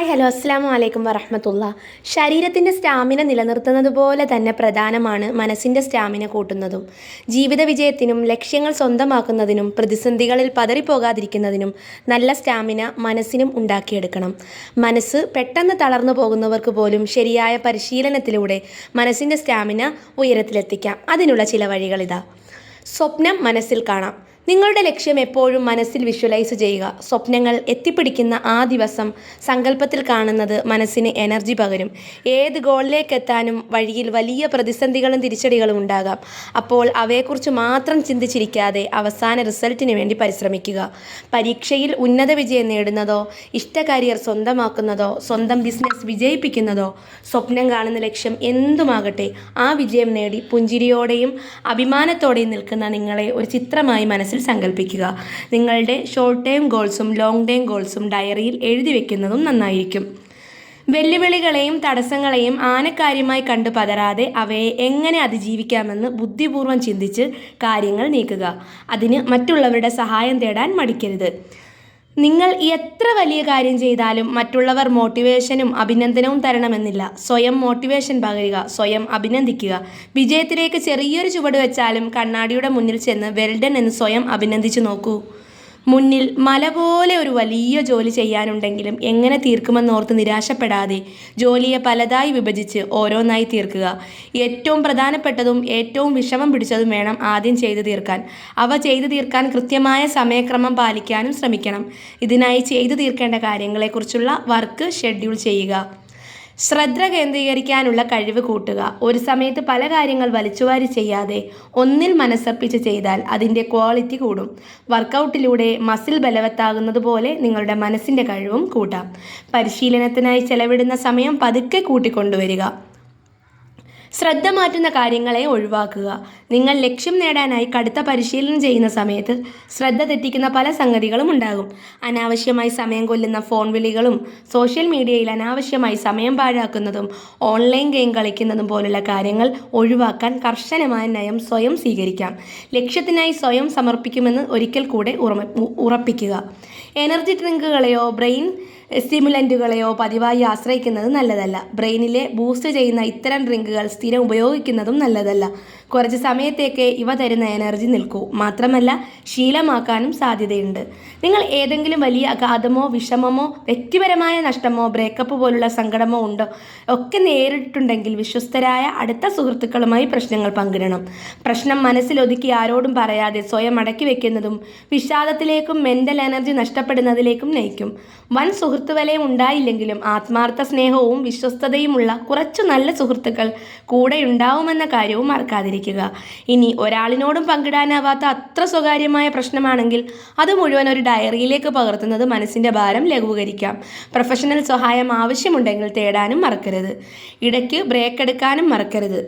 Hi hello അസ്സാം വലൈക്കും വറഹമത്തുള്ള. ശരീരത്തിൻ്റെ സ്റ്റാമിന നിലനിർത്തുന്നത് പോലെ തന്നെ പ്രധാനമാണ് മനസ്സിൻ്റെ സ്റ്റാമിന കൂട്ടുന്നതും. ജീവിത വിജയത്തിനും ലക്ഷ്യങ്ങൾ സ്വന്തമാക്കുന്നതിനും പ്രതിസന്ധികളിൽ പതറിപ്പോകാതിരിക്കുന്നതിനും നല്ല സ്റ്റാമിന മനസ്സിനും ഉണ്ടാക്കിയെടുക്കണം. മനസ്സ് പെട്ടെന്ന് തളർന്നു പോകുന്നവർക്ക് പോലും ശരിയായ പരിശീലനത്തിലൂടെ മനസ്സിൻ്റെ സ്റ്റാമിന ഉയരത്തിലെത്തിക്കാം. അതിനുള്ള ചില വഴികളിതാ. സ്വപ്നം മനസ്സിൽ കാണാം. നിങ്ങളുടെ ലക്ഷ്യം എപ്പോഴും മനസ്സിൽ വിഷ്വലൈസ് ചെയ്യുക. സ്വപ്നങ്ങൾ എത്തിപ്പിടിക്കുന്ന ആ ദിവസം സങ്കല്പത്തിൽ കാണുന്നത് മനസ്സിന് എനർജി പകരും. ഏത് ഗോളിലേക്ക് എത്താനും വഴിയിൽ വലിയ പ്രതിസന്ധികളും തിരിച്ചടികളും ഉണ്ടാകാം. അപ്പോൾ അവയെക്കുറിച്ച് മാത്രം ചിന്തിച്ചിരിക്കാതെ അവസാന റിസൾട്ടിന് വേണ്ടി പരിശ്രമിക്കുക. പരീക്ഷയിൽ ഉന്നത വിജയം നേടുന്നതോ ഇഷ്ട കരിയർ സ്വന്തമാക്കുന്നതോ സ്വന്തം ബിസിനസ് വിജയിപ്പിക്കുന്നതോ സ്വപ്നം കാണുന്ന ലക്ഷ്യം എന്തുമാകട്ടെ ആ വിജയം നേടി പുഞ്ചിരിയോടെയും അഭിമാനത്തോടെയും നിൽക്കുന്ന നിങ്ങളെ ഒരു ചിത്രമായി മനസ്സിൽ സങ്കല്പിക്കുക. നിങ്ങളുടെ ഷോർട്ട് ടൈം ഗോൾസും ലോങ് ടൈം ഗോൾസും ഡയറിയിൽ എഴുതി വെക്കുന്നതും നന്നായിരിക്കും. വെല്ലുവിളികളെയും തടസ്സങ്ങളെയും ആനക്കാര്യമായി കണ്ട് പതറാതെ അവയെ എങ്ങനെ അതിജീവിക്കാമെന്ന് ബുദ്ധിപൂർവ്വം ചിന്തിച്ച് കാര്യങ്ങൾ നീക്കുക. അതിന് മറ്റുള്ളവരുടെ സഹായം തേടാൻ മടിക്കരുത്. നിങ്ങൾ എത്ര വലിയ കാര്യം ചെയ്താലും മറ്റുള്ളവർ മോട്ടിവേഷനും അഭിനന്ദനവും തരണമെന്നില്ല. സ്വയം മോട്ടിവേഷൻ പകരുക, സ്വയം അഭിനന്ദിക്കുക. വിജയത്തിലേക്ക് ചെറിയൊരു ചുവട് വെച്ചാലും കണ്ണാടിയുടെ മുന്നിൽ ചെന്ന് വെൽഡൺ എന്ന് സ്വയം അഭിനന്ദിച്ചു നോക്കൂ. മുന്നിൽ മല പോലെ ഒരു വലിയ ജോലി ചെയ്യാനുണ്ടെങ്കിലും എങ്ങനെ തീർക്കുമെന്നോർത്ത് നിരാശപ്പെടാതെ ജോലിയെ പലതായി വിഭജിച്ച് ഓരോന്നായി തീർക്കുക. ഏറ്റവും പ്രധാനപ്പെട്ടതും ഏറ്റവും വിഷമം പിടിച്ചതും വേണം ആദ്യം ചെയ്തു തീർക്കാൻ. അവ ചെയ്തു തീർക്കാൻ കൃത്യമായ സമയക്രമം പാലിക്കാനും ശ്രമിക്കണം. ഇതിനായി ചെയ്തു തീർക്കേണ്ട കാര്യങ്ങളെക്കുറിച്ചുള്ള വർക്ക് ഷെഡ്യൂൾ ചെയ്യുക. ശ്രദ്ധ കേന്ദ്രീകരിക്കാനുള്ള കഴിവ് കൂട്ടുക. ഒരു സമയത്ത് പല കാര്യങ്ങൾ വലിച്ചുവാരി ചെയ്യാതെ ഒന്നിൽ മനസ്സർപ്പിച്ച് ചെയ്താൽ അതിൻ്റെ ക്വാളിറ്റി കൂടും. വർക്കൗട്ടിലൂടെ മസിൽ ബലവത്താകുന്നത് പോലെ നിങ്ങളുടെ മനസ്സിൻ്റെ കഴിവും കൂട്ടാം. പരിശീലനത്തിനായി ചെലവിടുന്ന സമയം പതുക്കെ കൂട്ടിക്കൊണ്ടുവരിക. ശ്രദ്ധ മാറ്റുന്ന കാര്യങ്ങളെ ഒഴിവാക്കുക. നിങ്ങൾ ലക്ഷ്യം നേടാനായി കടുത്ത പരിശീലനം ചെയ്യുന്ന സമയത്ത് ശ്രദ്ധ തെറ്റിക്കുന്ന പല സംഗതികളും ഉണ്ടാകും. അനാവശ്യമായി സമയം കൊല്ലുന്ന ഫോൺ വിളികളും സോഷ്യൽ മീഡിയയിൽ അനാവശ്യമായി സമയം പാഴാക്കുന്നതും ഓൺലൈൻ ഗെയിം കളിക്കുന്നതും പോലുള്ള കാര്യങ്ങൾ ഒഴിവാക്കാൻ കർശനമായ നയം സ്വയം സ്വീകരിക്കാം. ലക്ഷ്യത്തിനായി സ്വയം സമർപ്പിക്കുമെന്ന് ഒരിക്കൽ കൂടെ ഉറപ്പിക്കുക. എനർജി ഡ്രിങ്കുകളെയോ ബ്രെയിൻ സ്റ്റിമുലൻറ്റുകളെയോ പതിവായി ആശ്രയിക്കുന്നത് നല്ലതല്ല. ബ്രെയിനിലെ ബൂസ്റ്റ് ചെയ്യുന്ന ഇത്തരം ഡ്രിങ്കുകൾ സ്ഥിരം ഉപയോഗിക്കുന്നതും നല്ലതല്ല. കുറച്ച് സമയത്തേക്ക് ഇവ തരുന്ന എനർജി നിൽക്കൂ. മാത്രമല്ല ശീലമാക്കാനും സാധ്യതയുണ്ട്. നിങ്ങൾ ഏതെങ്കിലും വലിയ അഗാധമോ വിഷമമോ വ്യക്തിപരമായ നഷ്ടമോ ബ്രേക്കപ്പ് പോലുള്ള സങ്കടമോ ഉണ്ടോ ഒക്കെ നേരിട്ടുണ്ടെങ്കിൽ വിശ്വസ്തരായ അടുത്ത സുഹൃത്തുക്കളുമായി പ്രശ്നങ്ങൾ പങ്കിടണം. പ്രശ്നം മനസ്സിലൊതുക്കി ആരോടും പറയാതെ സ്വയം അടക്കി വെക്കുന്നതും വിഷാദത്തിലേക്കും മെൻ്റൽ എനർജി നഷ്ടപ്പെടുന്നതിലേക്കും നയിക്കും. വൻ സുഹൃത്ത് വലയം ഉണ്ടായില്ലെങ്കിലും ആത്മാർത്ഥ സ്നേഹവും വിശ്വസ്തതയുമുള്ള കുറച്ചു നല്ല സുഹൃത്തുക്കൾ കൂടെയുണ്ടാവുമെന്ന കാര്യവും മറക്കാതിരിക്കുക. ഇനി ഒരാളിനോടും പങ്കിടാനാവാത്ത അത്ര സ്വകാര്യമായ പ്രശ്നമാണെങ്കിൽ അത് മുഴുവൻ ഒരു ഡയറിയിലേക്ക് പകർത്തുന്നത് മനസ്സിൻ്റെ ഭാരം ലഘൂകരിക്കാം. പ്രൊഫഷണൽ സഹായം ആവശ്യമുണ്ടെങ്കിൽ തേടാനും മറക്കരുത്. ഇടയ്ക്ക് ബ്രേക്ക് എടുക്കാനും മറക്കരുത്.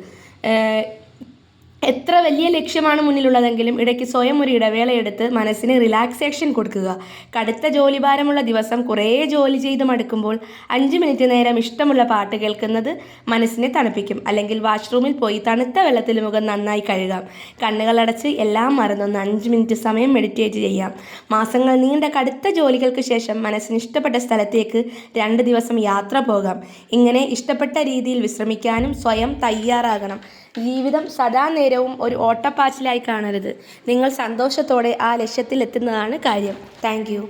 എത്ര വലിയ ലക്ഷ്യമാണ് മുന്നിലുള്ളതെങ്കിലും ഇടയ്ക്ക് സ്വയം ഒരു ഇടവേളയെടുത്ത് മനസ്സിന് റിലാക്സേഷൻ കൊടുക്കുക. കടുത്ത ജോലിഭാരമുള്ള ദിവസം കുറേ ജോലി ചെയ്ത് മടുക്കുമ്പോൾ 5 മിനിറ്റ് നേരം ഇഷ്ടമുള്ള പാട്ട് കേൾക്കുന്നത് മനസ്സിനെ തണുപ്പിക്കും. അല്ലെങ്കിൽ വാഷ്റൂമിൽ പോയി തണുത്ത വെള്ളത്തിൽ മുഖം നന്നായി കഴുകാം. കണ്ണുകളടച്ച് എല്ലാം മറന്നൊന്ന് 5 മിനിറ്റ് സമയം മെഡിറ്റേറ്റ് ചെയ്യാം. മാസങ്ങൾ നീണ്ട കടുത്ത ജോലികൾക്ക് ശേഷം മനസ്സിന് ഇഷ്ടപ്പെട്ട സ്ഥലത്തേക്ക് 2 ദിവസം യാത്ര പോകാം. ഇങ്ങനെ ഇഷ്ടപ്പെട്ട രീതിയിൽ വിശ്രമിക്കാനും സ്വയം തയ്യാറാകണം. ജീവിതം സദാ നേരവും ഒരു ഓട്ടപ്പാച്ചിലായി കാണരുത്. നിങ്ങൾ സന്തോഷത്തോടെ ആ ലക്ഷ്യത്തിൽ എത്തുന്നതാണ് കാര്യം. Thank you.